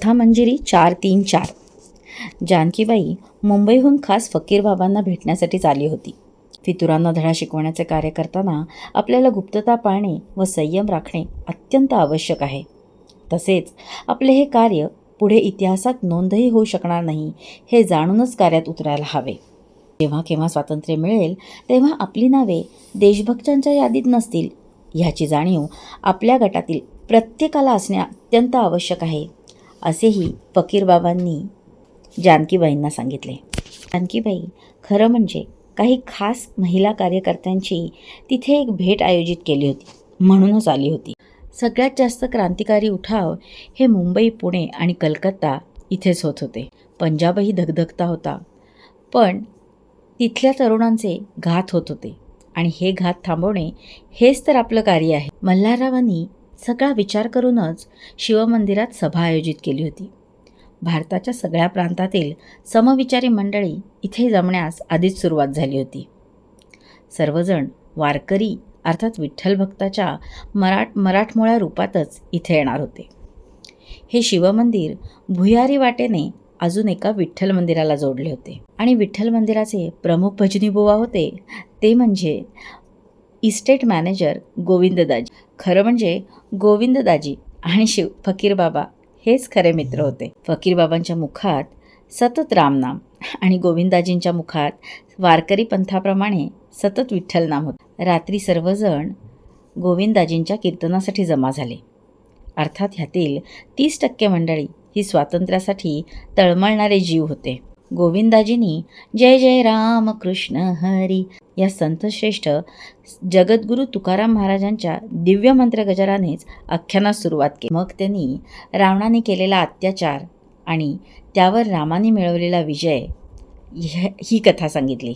कथामंजिरी 434. जानकीबाई मुंबईहून खास फकीरबाबांना भेटण्यासाठीच आली होती. फितुरांना धडा शिकवण्याचे कार्य करताना आपल्याला गुप्तता पाळणे व संयम राखणे अत्यंत आवश्यक आहे. तसेच आपले हे कार्य पुढे इतिहासात नोंदही होऊ शकणार नाही हे जाणूनच कार्यात उतरायला हवे. जेव्हा केव्हा स्वातंत्र्य मिळेल तेव्हा आपली नावे देशभक्तांच्या यादीत नसतील ह्याची जाणीव आपल्या गटातील प्रत्येकाला असणे अत्यंत आवश्यक आहे, असेही फकीरबाबांनी जानकीबाईंना सांगितले. जानकीबाई खरं म्हणजे काही खास महिला कार्यकर्त्यांची तिथे एक भेट आयोजित केली होती म्हणूनच आली होती. सगळ्यात जास्त क्रांतिकारी उठाव हे मुंबई, पुणे आणि कलकत्ता इथेच होत होते. पंजाबही धगधगता होता, पण तिथल्या तरुणांचे घात होत होते आणि हे घात थांबवणे हेच तर आपलं कार्य आहे. मल्हाररावांनी सगळा विचार करूनच शिवमंदिरात सभा आयोजित केली होती. भारताच्या सगळ्या प्रांतातील समविचारी मंडळी इथे जमण्यास आधीच सुरुवात झाली होती. सर्वजण वारकरी अर्थात विठ्ठल भक्ताच्या मराठमोळ्या रूपातच इथे येणार होते. हे शिवमंदिर भुयारी वाटेने अजून एका विठ्ठल मंदिराला जोडले होते आणि विठ्ठल मंदिराचे प्रमुख भजनीबुवा होते ते म्हणजे इस्टेट मॅनेजर गोविंददाजी. खरं म्हणजे गोविंददाजी आणि फकीरबाबा हेच खरे मित्र होते. फकीरबाबांच्या मुखात सतत रामनाम आणि गोविंदाजींच्या मुखात वारकरी पंथाप्रमाणे सतत विठ्ठल नाम होते. रात्री सर्वजण गोविंदाजींच्या कीर्तनासाठी जमा झाले. अर्थात ह्यातील 30% मंडळी ही स्वातंत्र्यासाठी तळमळणारे जीव होते. गोविंदाजींनी जय जय राम कृष्ण हरी या संतश्रेष्ठ जगद्गुरू तुकाराम महाराजांच्या दिव्य मंत्र गजरानेच आख्यानास सुरुवात केली. मग त्यांनी रावणाने केलेला अत्याचार आणि त्यावर रामाने मिळवलेला विजय ही कथा सांगितली.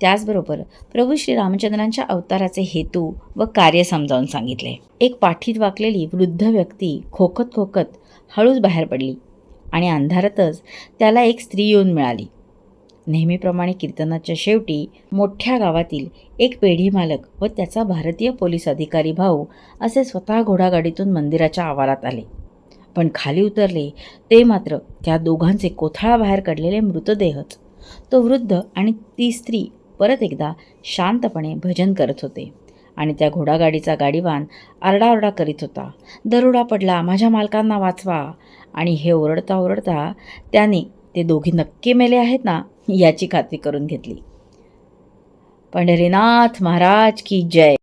त्याचबरोबर प्रभू श्री रामचंद्रांच्या अवताराचे हेतू व कार्य समजावून सांगितले. एक पाठीत वाकलेली वृद्ध व्यक्ती खोकत खोकत हळूच बाहेर पडली आणि अंधारातच त्याला एक स्त्री येऊन मिळाली. नेहमीप्रमाणे कीर्तनाच्या शेवटी मोठ्या गावातील एक पेढी मालक व त्याचा भारतीय पोलीस अधिकारी भाऊ असे स्वतः घोडागाडीतून मंदिराच्या आवारात आले. पण खाली उतरले ते मात्र त्या दोघांचे कोथळा बाहेर काढलेले मृतदेहच. तो वृद्ध आणि ती स्त्री परत एकदा शांतपणे भजन करत होते आणि त्या घोडागाडीचा गाडीवान आरडाओरडा करीत होता, दरोडा पडला, माझ्या मालकांना वाचवा. आणि हे ओरडता ओरडता त्याने ते दोघी नक्की मेले आहेत ना याची खात्री करून घेतली. पंढरीनाथ महाराज की जय.